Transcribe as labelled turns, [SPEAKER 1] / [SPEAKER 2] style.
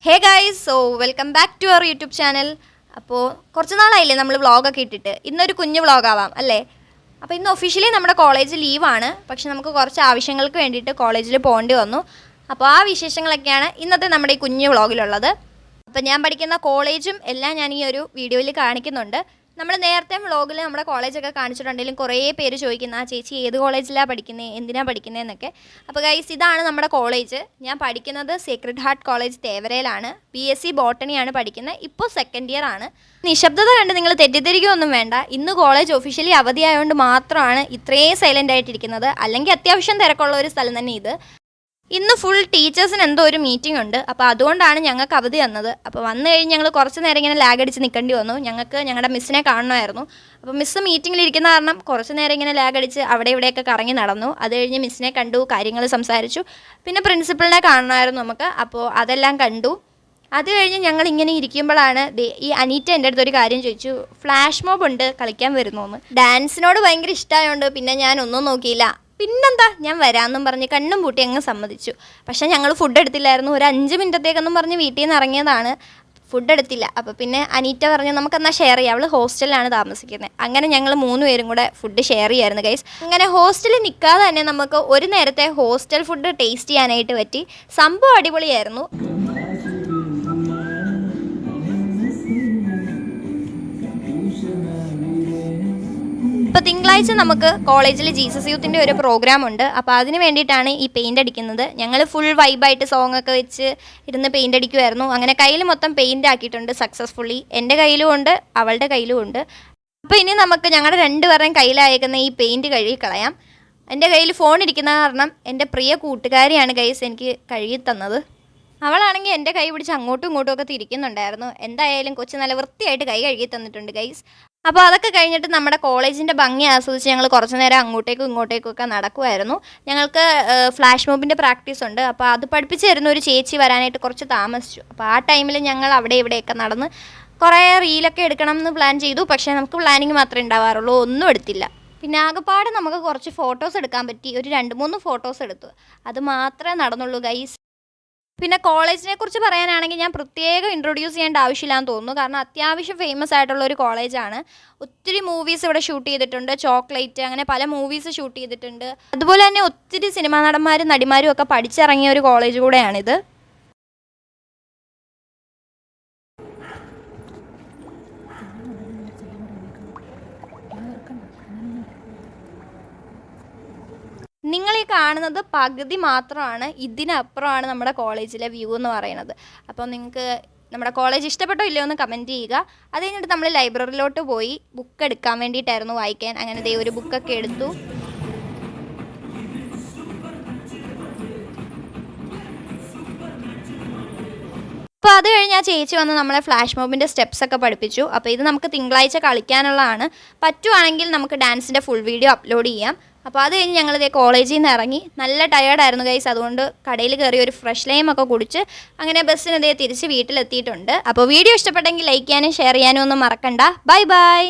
[SPEAKER 1] Hey guys, so welcome back to our YouTube channel. അപ്പോൾ കുറച്ച് നാളായില്ലേ നമ്മൾ വ്ളോഗൊക്കെ ഇട്ടിട്ട്. ഇന്നൊരു കുഞ്ഞു വ്ളോഗാവാം അല്ലേ. അപ്പോൾ ഇന്ന് ഒഫീഷ്യലി നമ്മുടെ കോളേജ് ലീവാണ്. പക്ഷെ നമുക്ക് കുറച്ച് ആവശ്യങ്ങൾക്ക് വേണ്ടിയിട്ട് കോളേജിൽ പോകേണ്ടി വന്നു. അപ്പോൾ ആ വിശേഷങ്ങളൊക്കെയാണ് ഇന്നത്തെ നമ്മുടെ ഈ കുഞ്ഞു വ്ളോഗിലുള്ളത്. അപ്പോൾ ഞാൻ പഠിക്കുന്ന കോളേജും എല്ലാം ഞാൻ ഈ ഒരു വീഡിയോയിൽ കാണിക്കുന്നുണ്ട്. നമ്മൾ നേരത്തെ വ്ളോഗിൽ നമ്മുടെ കോളേജൊക്കെ കാണിച്ചിട്ടുണ്ടെങ്കിലും കുറേ പേര് ചോദിക്കുന്ന ആ ചേച്ചി ഏത് കോളേജിലാണ് പഠിക്കുന്നത്, എന്തിനാണ് പഠിക്കുന്നതെന്നൊക്കെ. അപ്പോൾ ഗൈസ്, ഇതാണ് നമ്മുടെ കോളേജ്. ഞാൻ പഠിക്കുന്നത് സേക്രഡ് ഹാർട്ട് കോളേജ് തേവരയിലാണ്. BSc ബോട്ടണിയാണ് പഠിക്കുന്നത്. ഇപ്പോൾ സെക്കൻഡ് ഇയർ ആണ്. നിശബ്ദത കണ്ട് നിങ്ങൾ തെറ്റിദ്ധരിക്കുകയൊന്നും വേണ്ട. ഇന്ന് കോളേജ് ഒഫീഷ്യലി അവധിയായതുകൊണ്ട് മാത്രമാണ് ഇത്രയും സൈലൻ്റ് ആയിട്ടിരിക്കുന്നത്. അല്ലെങ്കിൽ അത്യാവശ്യം തിരക്കുള്ള ഒരു സ്ഥലം തന്നെ ഇത്. ഇന്ന് ഫുൾ ടീച്ചേഴ്സിന് എന്തോ ഒരു മീറ്റിംഗ് ഉണ്ട്. അപ്പോൾ അതുകൊണ്ടാണ് ഞങ്ങൾക്ക് അവധി തന്നത്. അപ്പോൾ വന്നു കഴിഞ്ഞ് ഞങ്ങൾ കുറച്ച് നേരം ഇങ്ങനെ ലാഗ് അടിച്ച് നിൽക്കേണ്ടി വന്നു. ഞങ്ങൾക്ക് ഞങ്ങളുടെ മിസ്സിനെ കാണണമായിരുന്നു. അപ്പോൾ മിസ്സ് മീറ്റിങ്ങിലിരിക്കുന്ന കാരണം കുറച്ച് നേരം ഇങ്ങനെ ലാഗ് അടിച്ച് അവിടെ ഇവിടെയൊക്കെ കറങ്ങി നടന്നു. അത് കഴിഞ്ഞ് മിസ്സിനെ കണ്ടു, കാര്യങ്ങൾ സംസാരിച്ചു. പിന്നെ പ്രിൻസിപ്പളിനെ കാണണമായിരുന്നു നമുക്ക്. അപ്പോൾ അതെല്ലാം കണ്ടു. അത് കഴിഞ്ഞ് ഞങ്ങൾ ഇങ്ങനെ ഇരിക്കുമ്പോഴാണ് ഈ അനീറ്റ എൻ്റെ അടുത്തൊരു കാര്യം ചോദിച്ചു. ഫ്ലാഷ് മോബ് ഉണ്ട്, കളിക്കാൻ വരുന്നു എന്ന്. ഡാൻസിനോട് ഭയങ്കര ഇഷ്ടമായതുകൊണ്ട് പിന്നെ ഞാൻ ഒന്നും നോക്കിയില്ല. പിന്നെന്താ, ഞാൻ വരാമെന്നും പറഞ്ഞ് കണ്ണും പൂട്ടി അങ്ങ് സമ്മതിച്ചു. പക്ഷേ ഞങ്ങൾ ഫുഡ് എടുത്തില്ലായിരുന്നു. ഒരു 5 മിനിറ്റത്തേക്കൊന്നും പറഞ്ഞ് വീട്ടിൽ നിന്ന് ഇറങ്ങിയതാണ്. ഫുഡ് എടുത്തില്ല. അപ്പോൾ പിന്നെ അനീറ്റ പറഞ്ഞു നമുക്കെന്നാൽ ഷെയർ ചെയ്യാം, അവൾ ഹോസ്റ്റലിലാണ് താമസിക്കുന്നത്. അങ്ങനെ ഞങ്ങൾ 3 പേരും കൂടെ ഫുഡ് ഷെയർ ചെയ്യായിരുന്നു ഗൈസ്. അങ്ങനെ ഹോസ്റ്റലിൽ നിൽക്കാതെ തന്നെ നമുക്ക് ഒരു നേരത്തെ ഹോസ്റ്റൽ ഫുഡ് ടേസ്റ്റ് ചെയ്യാനായിട്ട് പറ്റി. സംഭവം അടിപൊളിയായിരുന്നു. ഇപ്പോൾ തിങ്കളാഴ്ച നമുക്ക് കോളേജിൽ ജീസസ് യൂത്തിൻ്റെ ഒരു പ്രോഗ്രാം ഉണ്ട്. അപ്പോൾ അതിന് വേണ്ടിയിട്ടാണ് ഈ പെയിൻ്റ് അടിക്കുന്നത്. ഞങ്ങൾ ഫുൾ വൈബായിട്ട് സോങ്ങൊക്കെ വെച്ച് ഇരുന്ന് പെയിൻ്റ് അടിക്കുമായിരുന്നു. അങ്ങനെ കയ്യിൽ മൊത്തം പെയിൻ്റ് ആക്കിയിട്ടുണ്ട് സക്സസ്ഫുള്ളി. എൻ്റെ കയ്യിലും ഉണ്ട്, അവളുടെ കയ്യിലും ഉണ്ട്. അപ്പോൾ ഇനി നമുക്ക് ഞങ്ങളുടെ 2 പേരുടെയും കയ്യിലായേക്കുന്ന ഈ പെയിൻറ്റ് കഴുകി കളയാം. എൻ്റെ കയ്യിൽ ഫോൺ ഇരിക്കുന്ന കാരണം എൻ്റെ പ്രിയ കൂട്ടുകാരിയാണ് ഗൈസ് എനിക്ക് കഴുകി തന്നത്. അവളാണെങ്കിൽ എൻ്റെ കൈ പിടിച്ച് അങ്ങോട്ടും ഇങ്ങോട്ടും ഒക്കെ തിരിക്കുന്നുണ്ടായിരുന്നു. എന്തായാലും കൊച്ചു നല്ല വൃത്തിയായിട്ട് കൈ കഴുകി തന്നിട്ടുണ്ട് ഗൈസ്. അപ്പോൾ അതൊക്കെ കഴിഞ്ഞിട്ട് നമ്മുടെ കോളേജിൻ്റെ ഭംഗി ആസ്വദിച്ച് ഞങ്ങൾ കുറച്ച് നേരം അങ്ങോട്ടേക്കും ഇങ്ങോട്ടേക്കും ഒക്കെ നടക്കുമായിരുന്നു. ഞങ്ങൾക്ക് ഫ്ലാഷ് മോബിൻ്റെ പ്രാക്ടീസ് ഉണ്ട്. അപ്പോൾ അത് പഠിപ്പിച്ച് തരുന്ന ഒരു ചേച്ചി വരാനായിട്ട് കുറച്ച് താമസിച്ചു. അപ്പോൾ ആ ടൈമിൽ ഞങ്ങൾ അവിടെ ഇവിടെയൊക്കെ നടന്ന് കുറേ റീലൊക്കെ എടുക്കണം എന്ന് പ്ലാൻ ചെയ്തു. പക്ഷേ നമുക്ക് പ്ലാനിങ് മാത്രമേ ഉണ്ടാവാറുള്ളൂ, ഒന്നും എടുത്തില്ല. പിന്നെ ആകെപ്പാടെ നമുക്ക് കുറച്ച് ഫോട്ടോസ് എടുക്കാൻ പറ്റി. ഒരു 2-3 ഫോട്ടോസ് എടുത്തു. അത് മാത്രമേ നടന്നുള്ളൂ ഗൈസ്. പിന്നെ കോളേജിനെ കുറിച്ച് പറയാനാണെങ്കിൽ ഞാൻ പ്രത്യേകം ഇൻട്രൊഡ്യൂസ് ചെയ്യേണ്ട ആവശ്യമില്ലാന്ന് തോന്നുന്നു. കാരണം അത്യാവശ്യം ഫേമസ് ആയിട്ടുള്ള ഒരു കോളേജാണ്. ഒത്തിരി മൂവീസ് ഇവിടെ ഷൂട്ട് ചെയ്തിട്ടുണ്ട്. ചോക്ലേറ്റ്, അങ്ങനെ പല മൂവീസ് ഷൂട്ട് ചെയ്തിട്ടുണ്ട്. അതുപോലെ തന്നെ ഒത്തിരി സിനിമാ നടന്മാരും നടിമാരും ഒക്കെ പഠിച്ചിറങ്ങിയ ഒരു കോളേജ് കൂടെയാണിത്. നിങ്ങൾ ഈ കാണുന്നത് പകുതി മാത്രമാണ്. ഇതിനപ്പുറമാണ് നമ്മുടെ കോളേജിലെ വ്യൂ എന്ന് പറയുന്നത്. അപ്പോൾ നിങ്ങൾക്ക് നമ്മുടെ കോളേജ് ഇഷ്ടപ്പെട്ടോ ഇല്ലയോ എന്ന് കമൻറ്റ് ചെയ്യുക. അത് കഴിഞ്ഞിട്ട് നമ്മൾ ലൈബ്രറിയിലോട്ട് പോയി ബുക്ക് എടുക്കാൻ വേണ്ടിയിട്ടായിരുന്നു വായിക്കാൻ. അങ്ങനെ ഒരു ബുക്കൊക്കെ എടുത്തു. അപ്പോൾ അത് കഴിഞ്ഞ് ആ ചേച്ചി വന്ന് നമ്മളെ ഫ്ലാഷ് മോബിൻ്റെ സ്റ്റെപ്സൊക്കെ പഠിപ്പിച്ചു. അപ്പോൾ ഇത് നമുക്ക് തിങ്കളാഴ്ച കളിക്കാനുള്ളതാണ്. പറ്റുവാണെങ്കിൽ നമുക്ക് ഡാൻസിൻ്റെ ഫുൾ വീഡിയോ അപ്ലോഡ് ചെയ്യാം. അപ്പോൾ അത് കഴിഞ്ഞ് ഞങ്ങളിതേ കോളേജിൽ നിന്ന് ഇറങ്ങി. നല്ല ടയേർഡായിരുന്നു ഗൈസ്. അതുകൊണ്ട് കടയിൽ കയറി ഒരു ഫ്രഷ് ലൈമൊക്കെ കുടിച്ച് അങ്ങനെ ബസ്സിന് തിരിച്ച് വീട്ടിലെത്തിയിട്ടുണ്ട്. അപ്പോൾ വീഡിയോ ഇഷ്ടപ്പെട്ടെങ്കിൽ ലൈക്ക് ചെയ്യാനും ഷെയർ ചെയ്യാനും ഒന്നും മറക്കണ്ട. Bye bye.